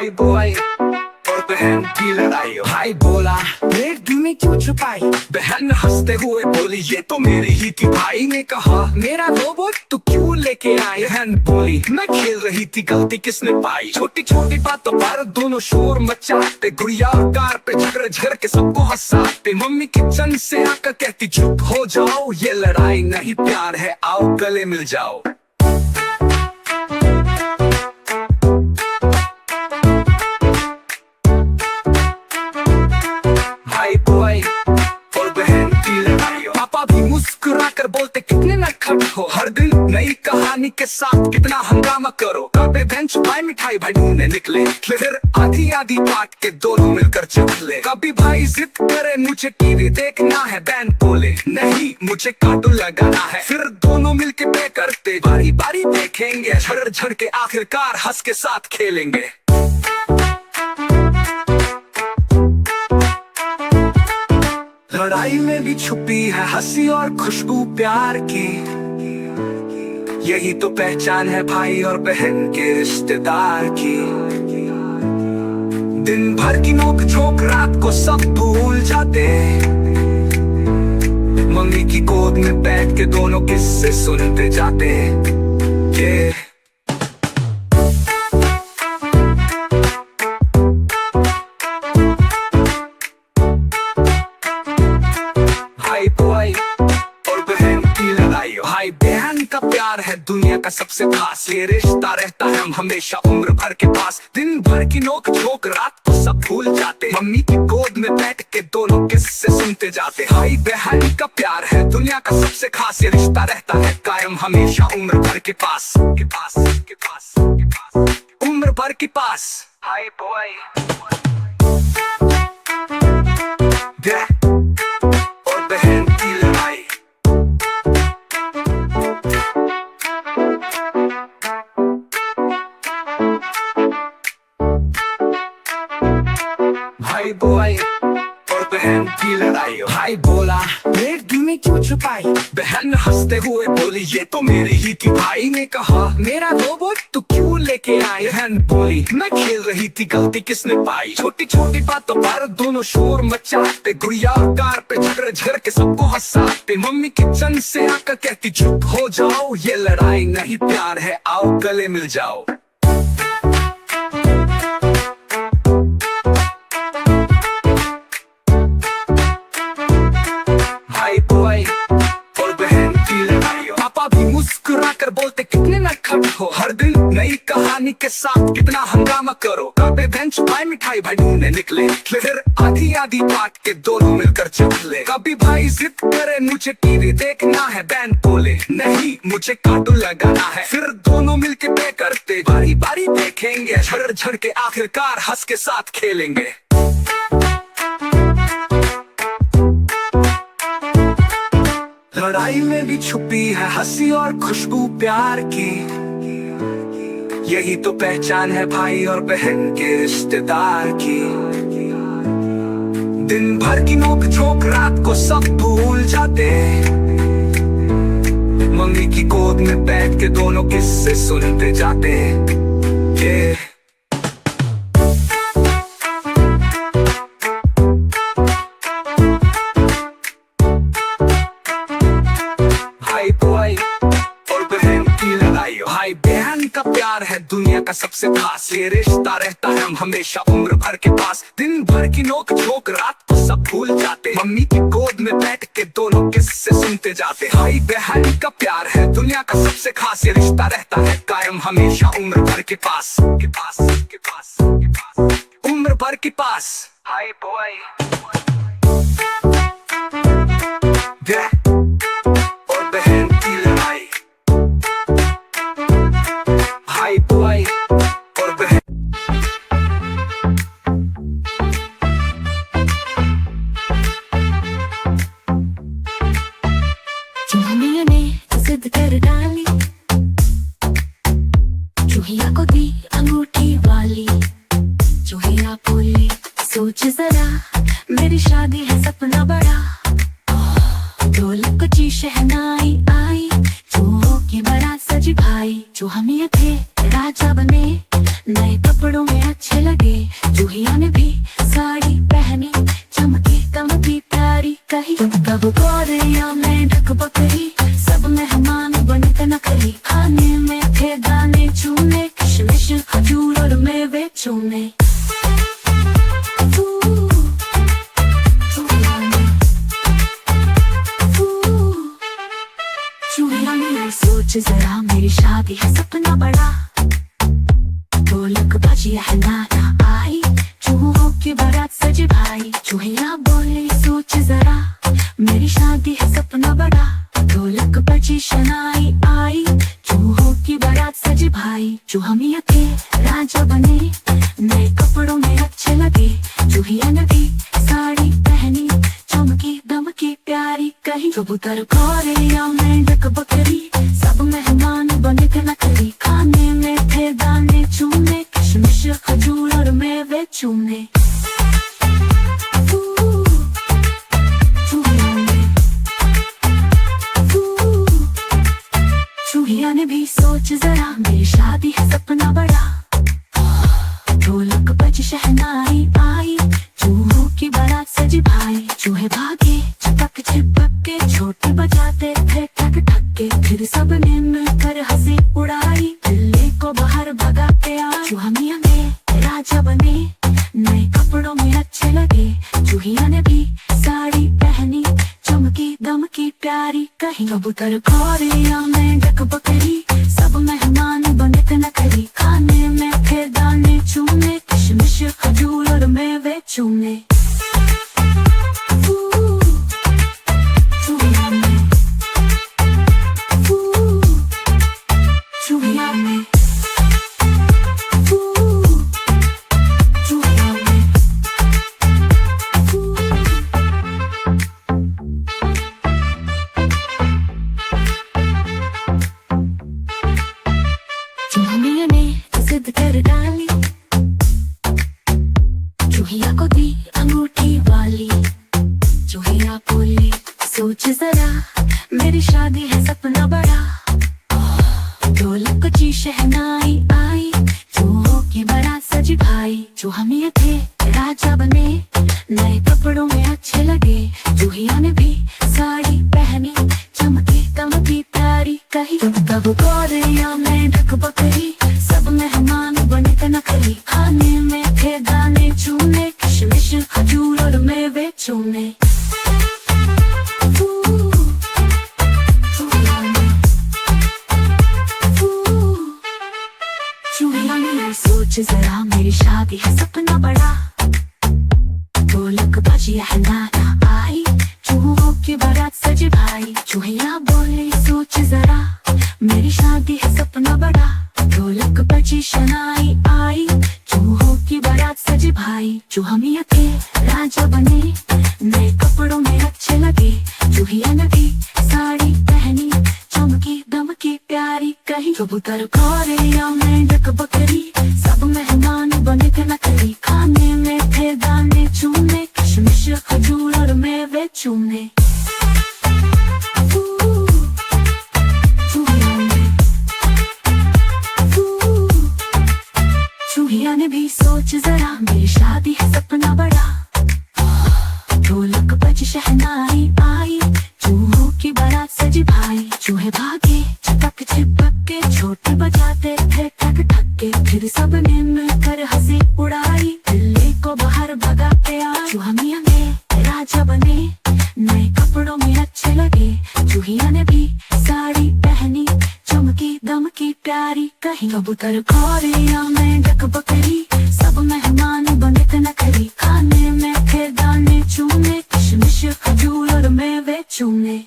भाई बॉय और बहन की लड़ाई। भाई बोला प्लेट में क्यों छुपाई, बहन हंसते हुए बोली ये तो मेरी ही थी। भाई ने कहा मेरा रोबोट तू क्यों लेके आई। बहन बोली मैं खेल रही थी, गलती किसने पाई। छोटी छोटी बातों पर दोनों शोर मचाते, गुड़िया और कार पे झगड़ झगड़ के सबको हंसाते। मम्मी किचन से आकर कहती चुप हो जाओ, ये लड़ाई नहीं प्यार है, आओ गले मिल जाओ। पापा भी मुस्कुरा कर बोलते कितने नटखट हो, हर दिन नई कहानी के साथ कितना हंगामा करो। कभी बेंच पाए मिठाई भाई ढूंढने निकले, फिर आधी आधी बांट के दोनों मिलकर चख ले। कभी भाई जिद करे मुझे टीवी देखना है, बहन बोले नहीं मुझे कार्टून लगाना है। फिर दोनों मिलके पे करते बारी बारी देखेंगे, झड़ झड़ के आखिरकार हंस के साथ खेलेंगे। लड़ाई में भी छुपी है हंसी और खुशबू प्यार की, यही तो पहचान है भाई और बहन के रिश्तेदार की। दिन भर की नोक झोंक रात को सब भूल जाते, मम्मी की गोद में बैठ के दोनों किस्से सुनते जाते। ये भाई बॉय और बहन की लड़ाई। भाई बहन का प्यार है दुनिया का सबसे खास, ये रिश्ता रहता है हम हमेशा उम्र भर के पास। दिन भर की नोक झोंक रात को सब भूल जाते, मम्मी की गोद में बैठ के दोनों किस्से सुनते जाते। भाई बहन का प्यार है दुनिया का सबसे खास, ये रिश्ता रहता है कायम हमेशा उम्र भर के पास, के पास, के पास, के पास, उम्र भर के पास। भाई बॉय और बहन की लड़ाई। भाई बॉय और बहन की लड़ाई। भाई बोला प्लेट में क्यों छुपाई, बहन हंसते हुए बोली ये तो मेरी ही थी। भाई ने कहा मेरा रोबोट तू क्यों लेके आई। बहन बोली मैं खेल रही थी, गलती किसने पाई। छोटी छोटी बातों पर दोनों शोर मचाते, गुड़िया और कार पे झगड़ झगड़ के सबको हंसाते। मम्मी किचन से आकर कहती चुप हो जाओ, ये लड़ाई नहीं प्यार है, आओ गले मिल जाओ। भाई बॉय और बहन की लड़ाई। पापा भी मुस्कुरा कर बोलते कितने नटखट हो, हर दिन नई कहानी के साथ कितना हंगामा करो। कभी बेंच पाए मिठाई भाई ढूंढने निकले, फिर आधी आधी बांट के दोनों मिलकर चख ले। कभी भाई जिद करे मुझे टीवी देखना है, बहन बोले नहीं मुझे कार्टून लगाना है। फिर दोनों मिलके पे करते बारी बारी देखेंगे, झड़ झड़ के आखिरकार हंस के साथ खेलेंगे। लड़ाई में भी छुपी है हंसी और खुशबू प्यार की, यही तो पहचान है भाई और बहन के रिश्तेदार की। दिन भर की नोक झोंक रात को सब भूल जाते, मम्मी की गोद में बैठ के दोनों किस्से सुनते जाते। ये भाई बॉय और बहन की लड़ाई। भाई बहन का प्यार है दुनिया का सबसे खास, ये रिश्ता रहता है हम हमेशा उम्र भर के पास। दिन भर की नोक झोंक रात को सब भूल जाते, मम्मी की गोद में बैठ के दोनों किस्से सुनते जाते। भाई बहन का प्यार है दुनिया का सबसे खास, ये रिश्ता रहता है कायम हमेशा उम्र भर के पास, के पास, के पास, के पास, उम्र भर के पास। भाई बॉय और बहन की लड़ाई। भाई बॉय और बहन। चूहिया ने जिद कर डाली, चूहिया को दी अंगूठी वाली। चूहिया बोले सोच जरा मेरी शादी है सपना बड़ा, ढोलक की शहनाई आई, चूहों की बारात सजी भाई। चूहा मियां थे राजा बने, नए कपड़ों में अच्छे लगे। चूहिया ने भी साड़ी पहनी, चमकी दमकी प्यारी कही। तब गौरैया में ढक बकरी, सब मेहमान बने थे नकली। खाने में थे दाने चूने, किशमिश खजूर और मेवे चूने। चूहिया ने सोच जरा, मेरी शादी है सपना बड़ा। ढोलक बाजी है नाना आई, चूहों की बारात सजे भाई। चूहिया बोले सोच जरा, मेरी शादी है सपना बड़ा। ढोलक बजी शनाई आई, चूहों की बारात सजे भाई। चूहा मियां थे राजा बने, नए कपड़ों में अच्छे लगे। चूहिया ने भी साड़ी पहनी, चमकी दमकी प्यारी कही। कबूतर गौरैया में ढक बकरी, सब मेहमान बने थे नकली। खाने में थे दाने चूने, किशमिश खजूर और मेवे चूने। चूहिया ने भी सोच जरा, मेरी शादी है सपना बड़ा। ढोलक बज शहनाई आई, चूहों की बारात सजी भाई। चूहे भागे चिपक चिपक के, छोटे बजाते थे ठक ठक के। फिर सबने मिलकर हंसी उड़ाई, बिल्ली को बाहर भगा के आए। चूहा मियां ने राजा बने, नए कपड़ों में अच्छे लगे। चूहिया ने भी साड़ी पहनी, चमकी दमकी प्यारी कही। कबूतर गौरैया में ढक बकरी, सब मेहमान बने थे नकली। खाने में थे दाने चूने, किशमिश खजूर और मेवे चूने। चूहिया ने जिद कर डाली, चूहिया को दी अंगूठी वाली। चूहिया बोले सोच जरा, मेरी शादी है सपना बड़ा। ढोलक की शहनाई आई, चूहों की बारात सजी भाई। चूहा मियां थे राजा बने, नए कपड़ों में अच्छे लगे। चूहिया ने भी साड़ी पहनी, चमकी दमकी प्यारी कही। तब गौरैया में ढक बकरी, सब मेहमान बने थे नकली। खाने में थे दाने चूने, किशमिश खजूर और मेवे चूने। चूहिया ने सोच जरा, मेरी शादी है सपना बड़ा। ढोलक बजी है नाना आई, चूहों की बारात सजे भाई। चूहिया बोले सोच जरा, मेरी शादी है सपना बड़ा। ढोलक बजी शनाई आई, चूहों की बारात सजे भाई। चूहा मियां थे राजा बने, नए कपड़ों में अच्छे लगे। चूहिया ने भी साड़ी पहनी, चमकी दमकी प्यारी कही। कबूतर गौरैया में ढक बकरी, सब मेहमान बने थे नकली। खाने में थे दाने चूने, किशमिश खजूर और मेवे चूने। चूहिया ने भी सोच जरा, मेरी शादी है सपना बड़ा। ढोलक बज शहनाई आई, चूहों की बारात सजी भाई। चूहे भागे चिपक चिपक के, छोटे बजाते थे ठक ठक के। फिर सबने मिलकर हंसी उड़ाई, बिल्ली को बाहर भगा के आए। चूहा मियां ने राजा बने, नए कपड़ों में अच्छे लगे। चूहिया ने भी साड़ी पहनी, चमकी दमकी प्यारी कही। कबूतर गौरैया में ढक बकरी, सब मेहमान बने थे नकली। खाने में थे दाने चूने, किशमिश खजूर और मेवे चूने।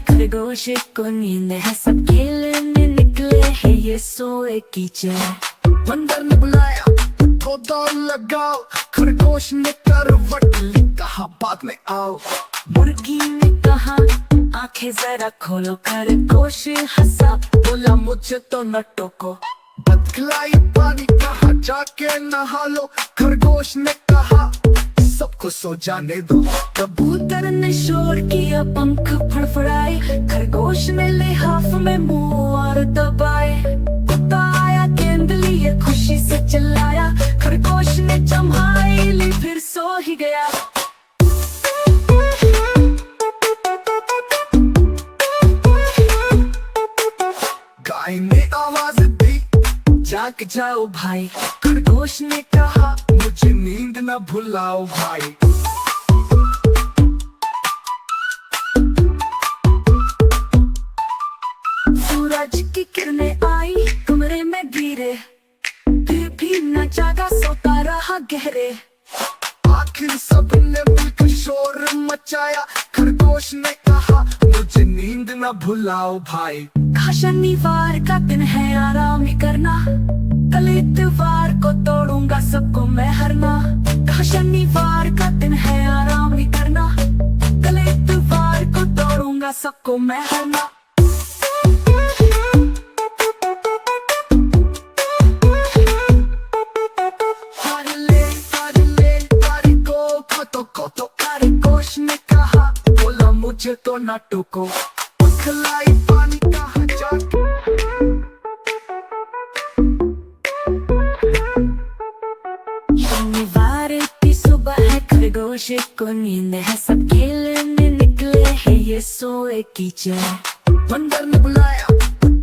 खरगोश को नींद है, सब खेलने निकले हैं ये सोए कीचड़। बंदर ने बुलाया, पौधा लगाओ, खरगोश ने करवट ली, कहा बाद में आओ। मुर्गी ने कहा आंखें जरा खोलो, खरगोश हंसा बोला मुझे तो न टोको। बदखलाई पानी कहा जाके नहा लो, खरगोश ने कहा सबको सो जाने दो। कबूतर ने शोर किया पंख फड़फड़ाए, खरगोश ने लिहाफ में मुंह और दबाए। कुत्ता आया गेंद लिए खुशी से चिल्लाया, खरगोश ने जम्हाई ली फिर सो ही गया। गाय ने आवाज दी, जाग जाओ भाई, खरगोश ने कहा मुझे नींद न भुलाओ भाई। सूरज की किरणें आई कमरे में गिरे, फिर भी न जागा सोता रहा गहरे। आखिर सबने मिलकर शोर मचाया, खरगोश ने कहा मुझे नींद न भुलाओ भाई। शनिवार का दिन है आराम ही करना, कल इतवार को तोड़ूंगा सबको मैं हरना। शनिवार का दिन है आराम ही करना, कल इतवार को तोड़ूंगा सबको मैं हरना। खरगोश ने कहा बोला मुझे तो न टोको। बदखलाई पानी कहा जाके शनिवार की सुबह है, खरगोश को नींद है, सब खेलने निकले हैं ये सोए कीचड़। बंदर ने बुलाया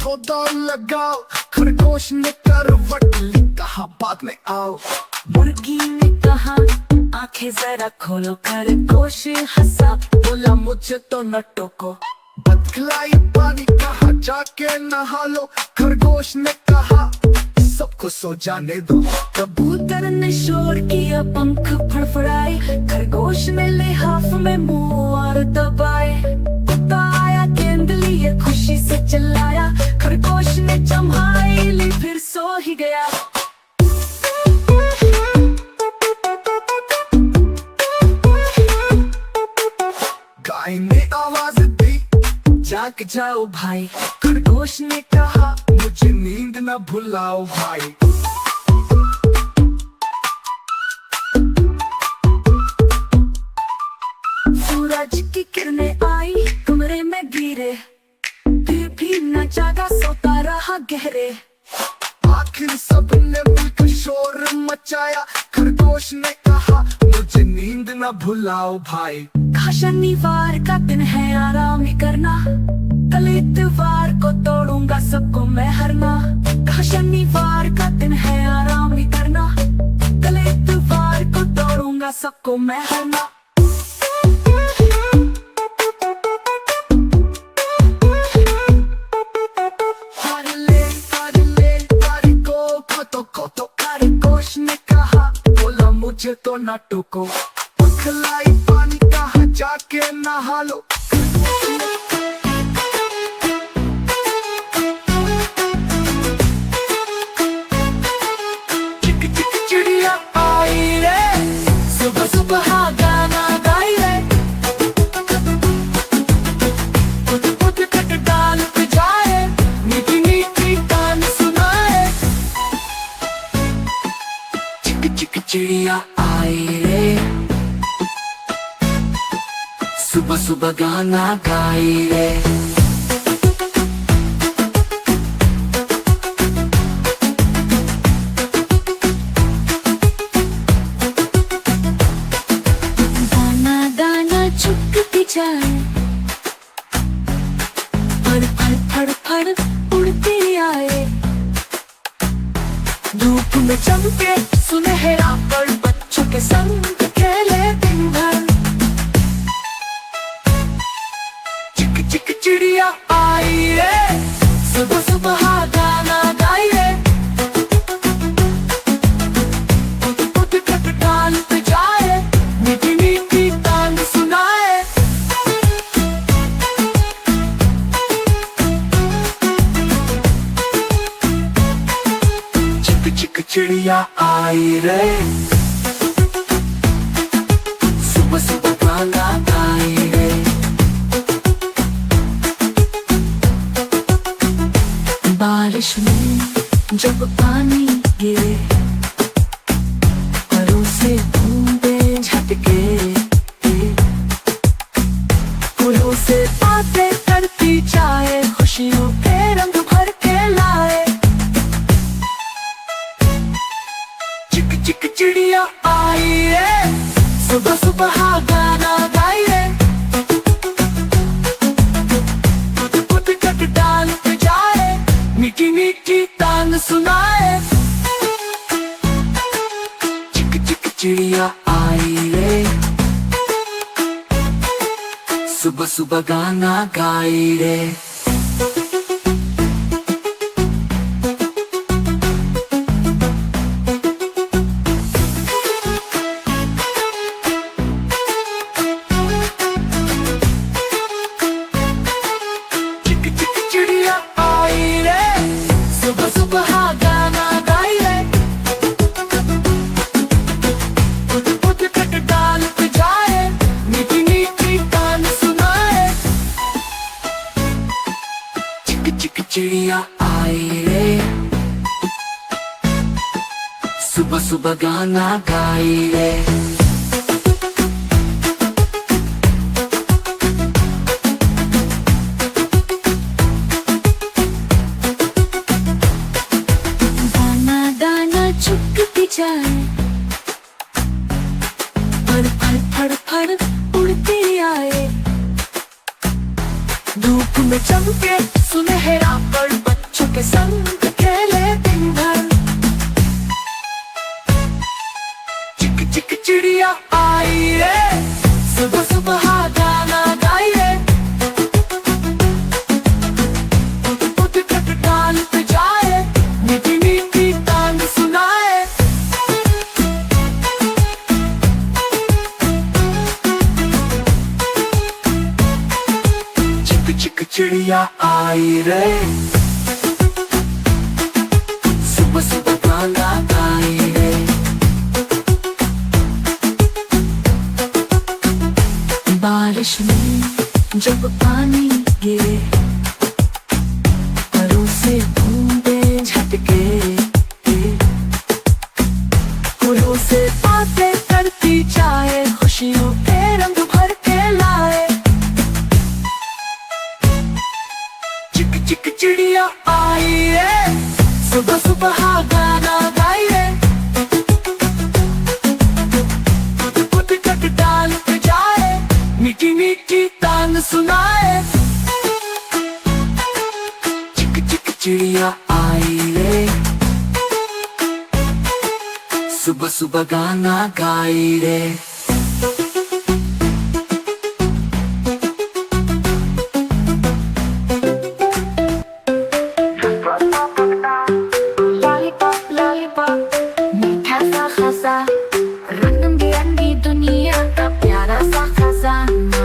पौधा लगाओ, खरगोश ने करवट ली, कहा बाद में आओ। मुर्गी ने कहा आंखें जरा खोलो, खरगोश हंसा बोला मुझे तो न टोको। बदखलाई पानी कहा जाके नहा लो, खरगोश ने कहा सबको सो जाने दो। कबूतर ने शोर किया पंख फड़फड़ाए, खरगोश ने लिहाफ में मुंह और दबाए। कुत्ता आया गेंद लिए खुशी से चिल्लाया, खरगोश ने जम्हाई ली फिर सो ही गया। गाय ने आवाज दी, जाग जाओ भाई, खरगोश ने कहा मुझे नींद न भुलाओ भाई। सूरज की किरणें आई कमरे में गिरे, फिर भी न जागा सोता रहा गहरे। आखिर सबने मिलकर शोर मचाया, खरगोश ने कहा मुझे नींद न भुलाओ भाई। शनिवार का दिन है आराम ही करना, कल इतवार को तोड़ूंगा सबको मैं हरना। शनिवार का दिन है आराम ही करना, कल इतवार को तोड़ूंगा सबको मैं हरना। खरगोश ने कहा बोला मुझे तो न टोको। बदखलाई पानी कहा जाके नहा लो। चिक चिक चिड़िया आई रे, सुबह सुबह गाना गाई रे, पुट पुट कट डाल पे जाए, मीठी मीठी गान सुनाए। चिक चिक चिड़िया आई रे, सुबह सुबह गाना गाई रे। दाना दाना चुगती जाए, फड़ फड़ फड़ फड़ उड़ती आए। धूप में चमके सुनहरा पर बच्चों के संग खेले दिन भर। चिक चिक चिड़िया आई रे, सुबह सुबह गाना गाई रे, पुट पुट कट डाल पे जाए, मीठी मीठी गान सुनाए। चिक चिक चिड़िया आई रे, सुबह सुबह गाना गाई रे। बारिश में जब पानी गिरे, परों से बूंदे झटके, फूलों से बातें करती जाए, खुशियों के रंग भर के लाए। चिक चिक चिड़िया आई रे, सुबह सुबह गाना गाई रे। पुत पुत कट डाल पे जाए, मीठी मीठी तान सुनाए। चिक चिक चिड़िया आई रे, सुबह सुबह गाना गाई रे। चिक चिक चिड़िया आई रे, सुबह सुबह गाना गाई रे। पुत पुत कट डाल पे जाए, मीठी मीठी तान सुनाए। चिक चिक चिड़िया आई रे, सुबह सुबह गाना गाई रे। दाना दाना चुगती जाए, फड़ फड़ फड़ फड़ उड़ती आए। धूप में चमके सुनहरा पर बच्चों के संग खेले दिन भर। चिक चिक चिड़िया आई रे, सुबह सुबह गाना गाई रे। पुत पुत कट डाल पे जाए, मीठी मीठी तान सुनाए। चिक चिक चिड़िया आई रे, सुबह सुबह गाना गाई रे। बारिश में जब पानी गिरे, परों से बूंदे झटके, फूलों से बातें करती जाए, खुशियों के रंग भर के लाए। चिक चिक चिड़िया आई रे, सुबह सुबह गाना गाई रे। पुत पुत कट डाल पे जाए, मीठी मीठी तान सुनाए। चिक चिक चिड़िया आई रे, सुबह सुबह गाना गाई रे। लॉलीपॉप लॉलीपॉप मीठा सा खजा, रंग बिरंगी दुनिया का प्यारा सा खजाना।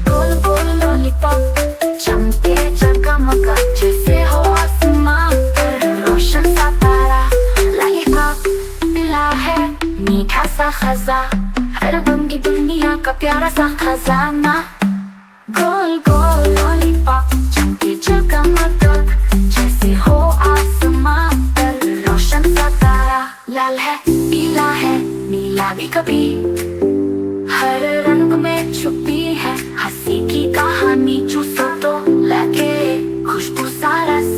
गोल गोल लॉलीपॉप चमके चमका जैसे हो आसमां पर रोशन सा तारा। लॉलीपॉप मिला है मीठा सा खजा, रंग की दुनिया का प्यारा सा खजाना। गोल गोल लॉलीपॉप चमके चमका जैसे हो आसमां पर रोशन सा तारा। लाल है पीला है नीला भी कभी, हर रंग में छुपी है हंसी की कहानी। चूसो तो लगे खुशबू सा रस,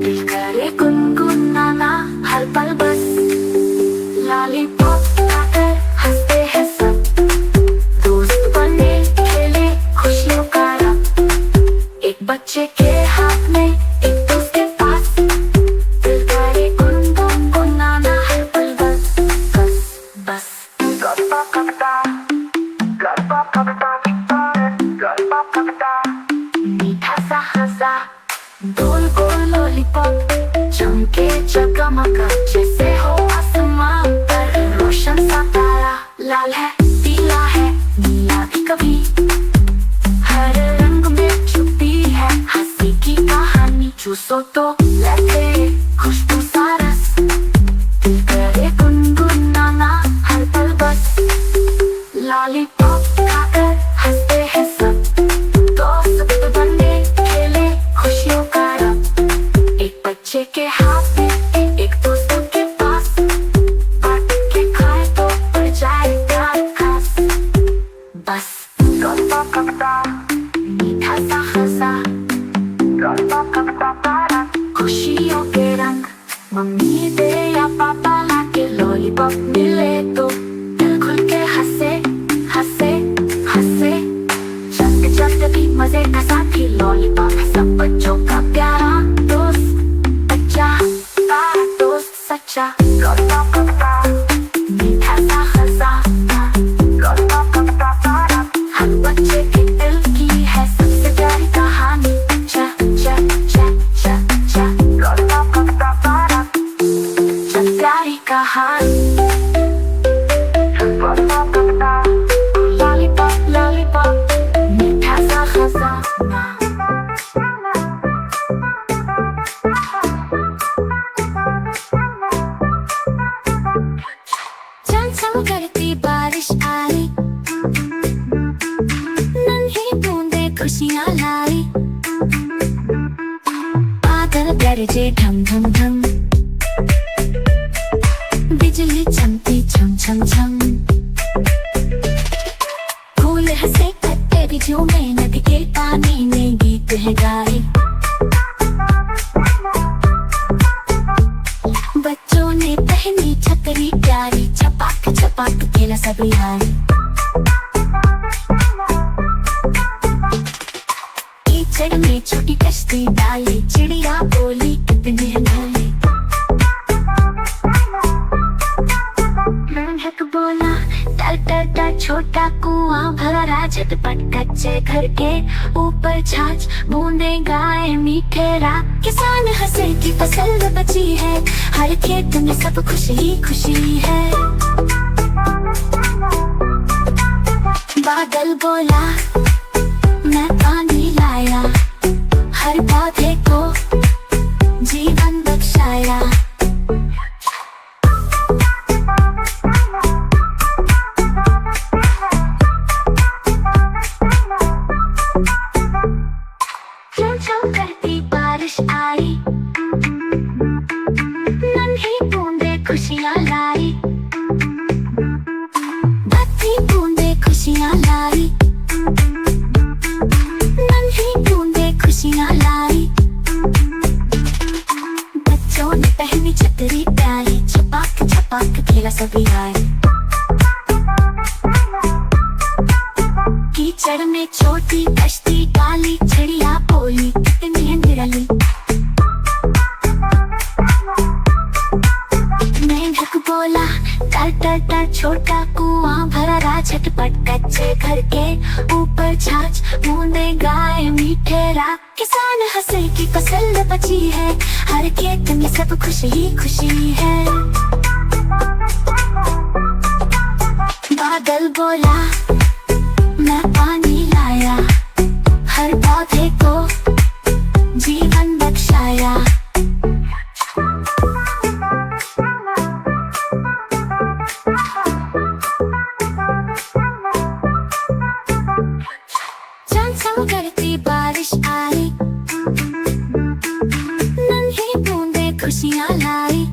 दिल करे गुनगुनाना हर पल बस। लॉलीपॉप खाकर हंसते हैं सब, दोस्त बने खेले खुशियों का रब। एक बच्चे के हाथ में एक दूसरे पास, दिल करे गुनगुनाना हर पल बस बस बस। मीठा सा खजा, गोल गोल लॉलीपॉप चमके चमका जैसे हो आसमां पर रोशन सा तारा। लाल है पीला है नीला भी कभी, हर रंग में छुपी है हंसी की कहानी। बरसों तो लगे खुशबू सा रस, करे गुनगुनाना हर पल बस। लॉलीपॉप खाकर हंसते हैं सब, दोस्त बने खेले खुशियों का रब। एक बच्चे के हाथ में एक दोस्तों के पास, बांट के खाए तो बढ़ जाएगा खास। बस रोता मीठा सा खजा, खुशियों के रंग। मम्मी दे या पापा लाके लॉलीपॉप मिले तो दिल खुल के हंसे हंसे हंसे। जब भी मजे का साथी लॉलीपॉप, सब बच्चों का प्यारा दोस्त, बच्चा तारा दोस्त सच्चा। लॉलीपॉप मीठा सा खजा, लॉलीपॉप हर बच्चे के दिल की है सबसे प्यारी कहानी। प्यारी कहानी। लॉलीपॉप लॉलीपॉप मीठा सा खजाना। चमचम करती बारिश आई, नन्ही बूंदे खुशियाँ लाई। बादल गरजे ढम ढम ढम, बिजली चमकी छम छम छम। फूल हंसे पत्ते भी झूमे, नदी के पानी में गीत है गाए। बच्चों ने पहनी छतरी प्यारी, छपाक छपाक खेला सभी आए। कीचड़ में छोटी कश्ती डाली, चिड़िया बोली कितने ढाले। मेंढक बोला टर टर टर, छोटा कुआं भरा राजट पट। कच्चे घर के ऊपर छाछ, बूंदे गाए मीठे राग। किसान हंसे की फसल बची है, हर खेत में सब खुशी ही खुशी है। बादल बोला मैं पानी लाया, हर पौधे को जीवन बख्शाया। चमचम करती बारिश आई, नन्ही बूंदे खुशियाँ लाई। बत्ती बूंदे खुशियाँ लाई, नन्ही बूंदे खुशियाँ लाई। बच्चों ने पहनी छतरी प्यारी, छपाक छपाक खेला सभी आए। कीचड़ में छोटी कश्ती डाली, चिड़िया बोली कितनी है निराली। मेंढक बोला टर टर टर, छोटा कुआं भरा राजट पट। कच्चे घर के ऊपर छाछ, बूंदे गाए मीठे राग। किसान हंसे की फसल बची है, हर खेत में सब खुशी ही खुशी है। बादल बोला मैं पानी लाया, हर पौधे को जीवन बख्शाया। चमचम करती बारिश आई, नन्ही बूंदे खुशियाँ लाई।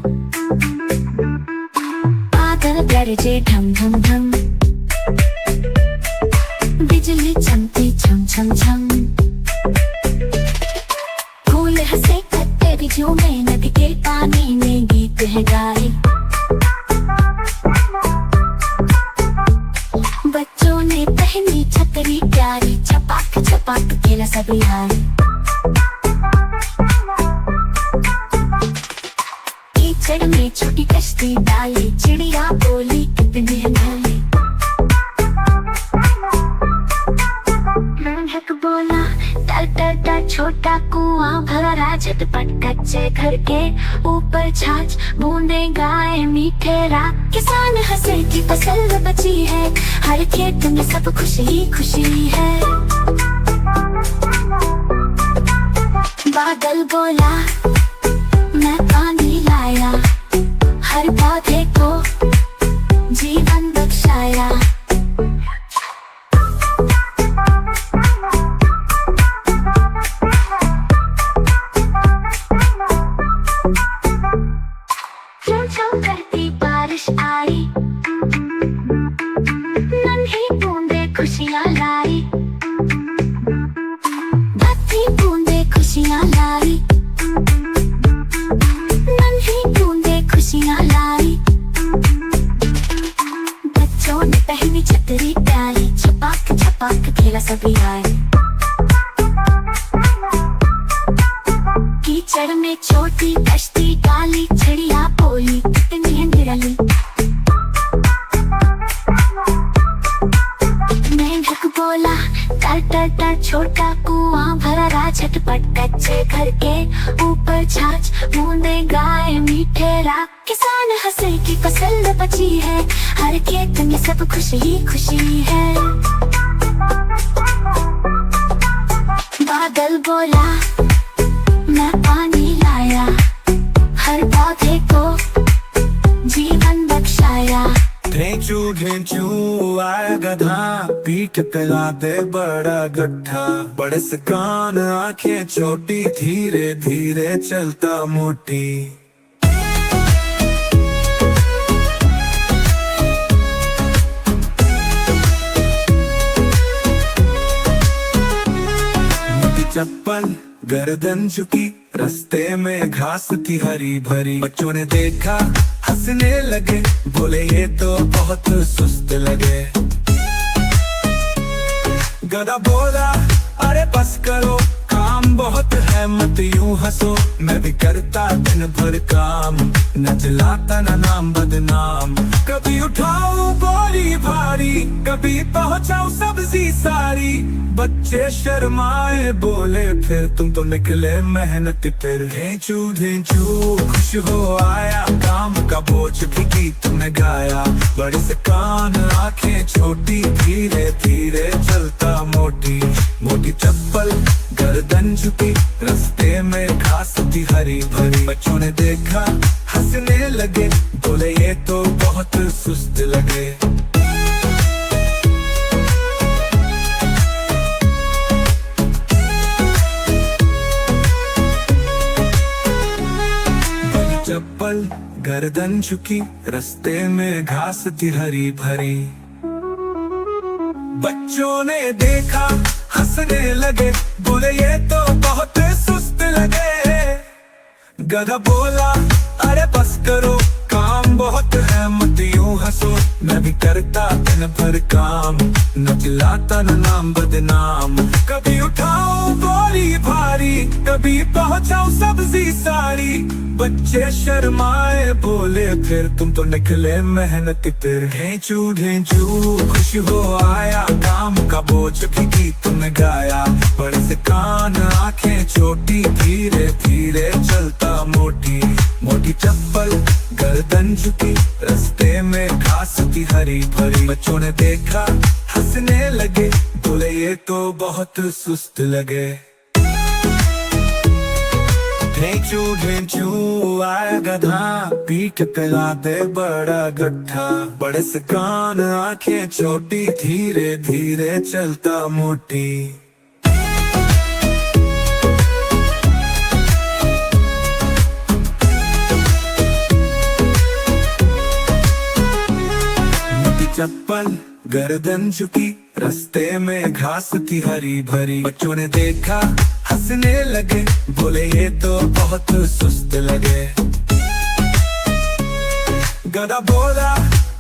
बादल गरजे ढम ढम ढम, बिजली चमकी छम छम छम। फूल हंसे पत्ते भी झूमे, नदी के पानी में गीत है गाए। बच्चों ने पहनी छतरी प्यारी, छपाक छपाक खेला सभी आए। कीचड़ में छोटी कश्ती डाली, चिड़िया बोली कितने ढाले। मेंढक बोला टर टर टर, छोटा कुआं भरा राजट पट। कच्चे घर के ऊपर छाछ, बूंदे गाए मीठे राग। किसान हंसे की फसल बची है, हर खेत में सब खुशी ही खुशी है। बादल बोला मैं पानी लाया, हर पौधे को जीवन बख्शाया। चम चम करती बारिश आई, नन्ही बूंदे खुशियाँ लाई, बत्ती बूंदे खुशियाँ लाई, नन्ही बूंदे खुशियाँ लाई। बच्चों ने पहनी छतरी प्यारी, छपाक छपाक खेला सभी आए। कीचड़ में छोटी कश्ती डाली, चिड़िया बोली कितनी है निराली। मेंढक बोला टर टर टर, छोटा कुआं भरा रहा झटपट। कच्चे घर के ऊपर छाछ बूंदे गाए मीठे राग। किसान हंसे की फसल बची है, हर खेत में सब खुशी ही खुशी है। बादल बोला मैं पानी लाया, हर पौधे को जीवन बख्शाया। ढेंचू ढेंचू आया गधा, पीठ पिला दे बड़ा गड्ढा। बड़े से कान आंखें छोटी, धीरे धीरे चलता मोटी। चप्पल गर्दन झुकी, रास्ते में घास थी हरी भरी। बच्चों ने देखा हंसने लगे, बोले ये तो बहुत सुस्त लगे। गधा बोला अरे बस करो, काम बहुत है मत यूं हंसो। मैं भी करता दिन भर काम, न चलाता न नाम बदनाम। कभी उठाऊं बोरी भारी, कभी पहुंचाऊं सब्जी सारी। बच्चे शर्माए बोले फिर तुम तो निकले मेहनत फिर। ढेंचू ढेंचू खुश हो आया, काम का बोझ भी गीत में गाया। बड़े से कान आंखें छोटी, धीरे धीरे चलता मोटी। मोटी चप्पल गर्दन झुकी, रास्ते में घास थी हरी भरी। बच्चों ने देखा हंसने लगे, बोले ये तो बहुत सुस्त लगे। चप्पल गर्दन झुकी, रास्ते में घास थी हरी भरी। बच्चों ने देखा हंसने लगे, बोले ये तो बहुत सुस्त लगे। गधा बोला अरे बस करो, काम बहुत है मत यूं हंसो। मैं भी करता दिन भर काम, न चिल्लाता न नाम बदनाम। कभी उठाऊं बोरी भारी, कभी पहुंचाऊं सब्जी सारी। बच्चे शर्माए बोले फिर तुम तो निकले मेहनत फिर। ढेंचू ढेंचू खुश हो आया, काम का बोझ भी गीत में गाया। बड़े से कान आंखें छोटी, धीरे धीरे चलता मोटी। मोटी चप्पल गर्दन झुकी, रास्ते में घास थी हरी भरी। बच्चों ने देखा हंसने लगे, बोले ये तो बहुत सुस्त लगे। ढेंचू ढेंचू आया गधा, पीठ पिला दे बड़ा गड्ढा। बड़े से कान आंखें छोटी, धीरे धीरे चलता मोटी। चप्पल गर्दन झुकी, रास्ते में घास थी हरी भरी। बच्चों ने देखा हंसने लगे, बोले ये तो बहुत सुस्त लगे। गधा बोला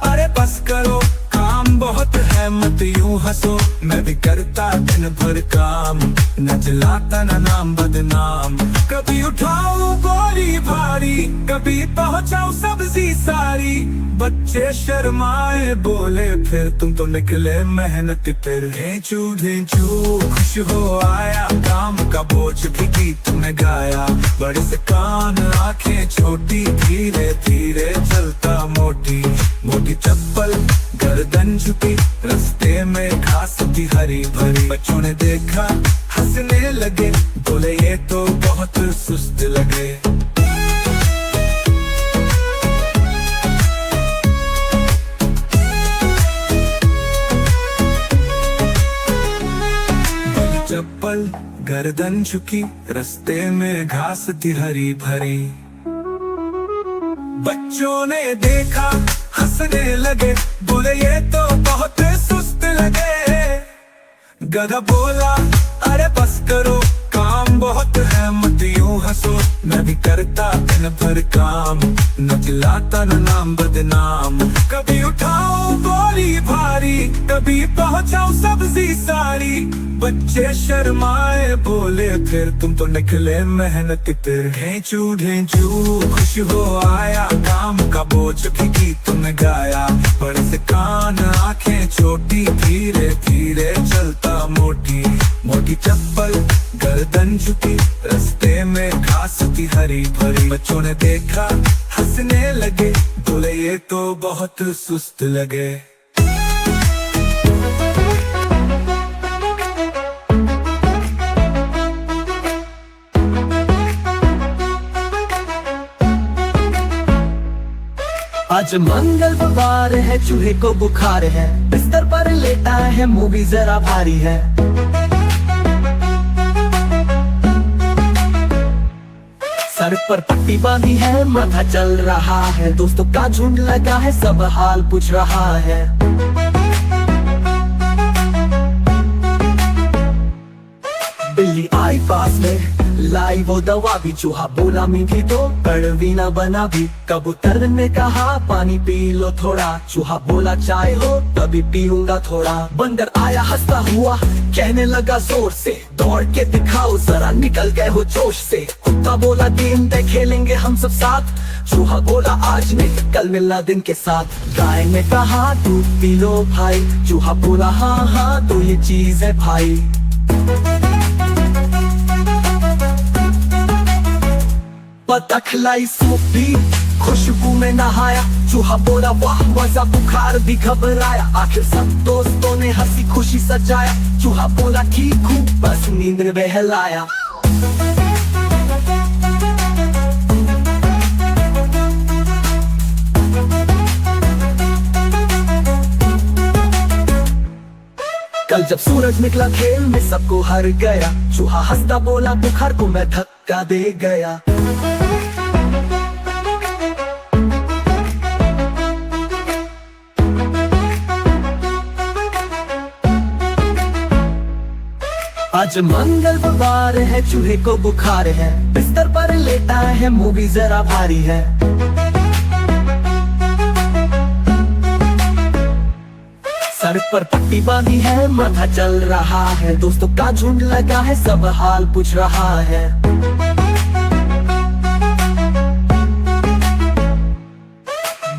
अरे बस करो, काम बहुत है मत यूं हंसो। मैं भी करता दिन भर काम, न चलाता न नाम बदनाम। कभी उठाऊं बोरी भारी, कभी पहुंचाऊं सब्जी सारी। बच्चे शर्माए बोले फिर तुम तो निकले मेहनत फिर। ढेंचू ढेंचू खुश हो आया, काम का बोझ भी गीत में गाया। बड़े से कान आंखें छोटी, धीरे धीरे चलता मोटी। मोटी चप्पल गर्दन झुकी, रास्ते में घास थी हरी भरी। बच्चों ने देखा हंसने लगे, बोले ये तो बहुत सुस्त लगे। चप्पल गर्दन झुकी, रास्ते में घास थी हरी भरी। बच्चों ने देखा हंसने लगे, बोले ये तो बहुत सुस्त लगे। गधा बोला अरे बस करो, काम बहुत है मत यूं हंसो। मैं भी करता दिन भर काम, न चिल्लाता न नाम बदनाम। कभी उठाओ बोरी भारी, कभी पहुंचाओ सब्जी सारी। बच्चे शर्माए बोले फिर तुम तो निकले मेहनत तेरे। ढेंचू ढेंचू खुश हो आया, काम का बोझ भी गीत तुमने गाया। बड़े से कान आंखें छोटी, धीरे धीरे चलता मोटी। मोटी चप्पल गर्दन झुकी, रास्ते में घास थी हरी भरी। बच्चों ने देखा हंसने लगे, बोले ये तो बहुत सुस्त लगे। आज मंगलवार है, चूहे को बुखार है। बिस्तर पर लेटा है, मूवी जरा भारी है। सर पर पट्टी बांधी है, माथा चल रहा है। दोस्तों का झुंड लगा है, सब हाल पूछ रहा है। बिल्ली आई पास में, लाई वो दवा भी। चूहा बोला मीठी तो कड़वी ना बना भी। कबूतर ने कहा पानी पी लो थोड़ा। चूहा बोला चाय हो तभी पीऊंगा थोड़ा। बंदर आया हंसता हुआ, कहने लगा जोर से, दौड़ के दिखाओ जरा, निकल गए हो जोश से। कुत्ता बोला गेम दे खेलेंगे हम सब साथ। चूहा बोला आज नहीं कल मिलना दिन के साथ। गाय ने कहा दूध पी लो भाई। चूहा बोला हाँ हाँ तो ये चीज है भाई। बतख लाई सूप पी, खुशबू में नहाया। चूहा बोला वाह मजा, बुखार भी घबराया। आखिर सब दोस्तों ने हंसी खुशी सजाया। चूहा बोला ठीक हूँ, बस नींद में बहलाया। कल जब सूरज निकला खेल में सबको हर गया। चूहा हंसता बोला बुखार को मैं धक्का दे गया। आज मंगलवार है, चूहे को बुखार है। बिस्तर पर लेटा है, मूवी जरा भारी है। सर पर पट्टी बांधी है, माथा चल रहा है। दोस्तों का झुंड लगा है, सब हाल पूछ रहा है।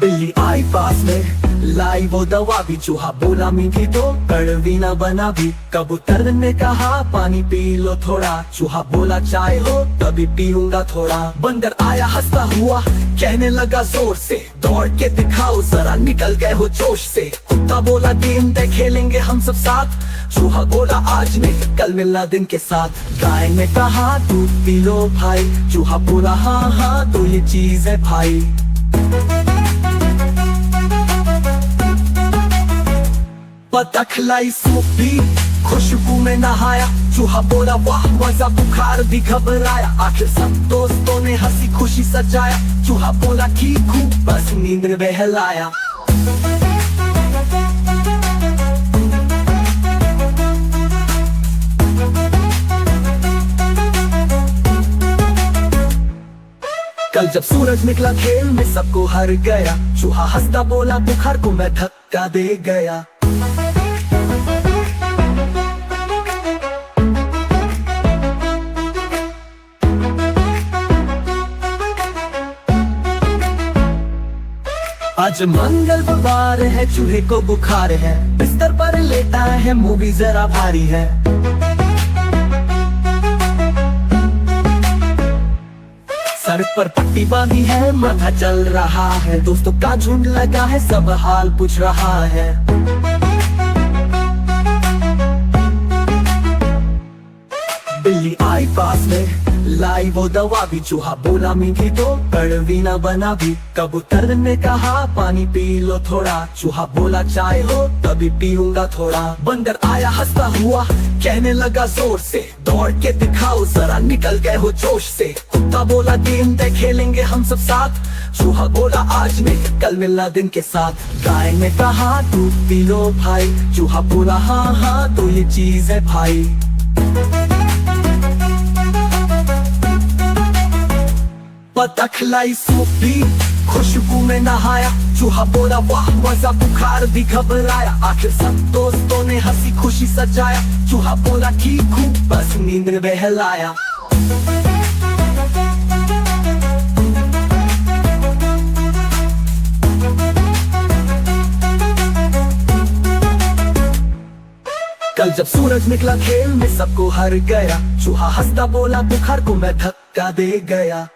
बिल्ली आई पास में, लाई वो दवा भी। चूहा बोला मीठी तो कड़वी ना बना भी। कबूतर ने कहा पानी पी लो थोड़ा। चूहा बोला चाय हो तभी पीऊंगा थोड़ा। बंदर आया हंसता हुआ, कहने लगा जोर से, दौड़ के दिखाओ जरा, निकल गए हो जोश से। कुत्ता बोला गेम दे खेलेंगे हम सब साथ। चूहा बोला आज नहीं कल मिलना दिन के साथ। गाय ने कहा दूध पी लो भाई। चूहा बोला हाँ हाँ तो ये चीज है भाई। बतख लाई सूप पी, खुशबू में नहाया। चूहा बोला वाह मजा, बुखार भी घबराया। आखिर सब दोस्तों ने हंसी खुशी सजाया। चूहा बोला ठीक हूँ, बस नींद में बहलाया। कल जब सूरज निकला खेल में सबको हर गया। चूहा हंसता बोला बुखार को मैं धक्का दे गया। आज मंगलवार है, चूहे को बुखार है। बिस्तर पर लेटा है, मूवी जरा भारी है। सर पर पट्टी बांधी है, माथा चल रहा है। दोस्तों का झुंड लगा है, सब हाल पूछ रहा है। बिल्ली आई पास में, लाई वो दवा भी, चूहा बोला मीठी तो कड़वी ना बना भी। कबूतर ने कहा पानी पी लो थोड़ा, चूहा बोला चाय हो तभी पीऊंगा थोड़ा। बंदर आया हंसता हुआ कहने लगा जोर से, दौड़ के दिखाओ जरा निकल गए हो जोश से। कुत्ता बोला गेम दे खेलेंगे हम सब साथ, चूहा बोला आज नहीं कल मिलना दिन के साथ। गाय ने कहा दूध पी लो भाई, चूहा बोला हाँ हाँ तो ये चीज है भाई। बतख लाई सूप भी, खुशबू में नहाया, चूहा बोला वाह मजा, बुखार भी घबराया। आखिर सब दोस्तों ने हंसी खुशी सजाया, चूहा बोला ठीक हूँ बस नींद में बहलाया। कल जब सूरज निकला खेल में सबको हर गया, चूहा हंसता बोला बुखार को मैं धक्का दे गया।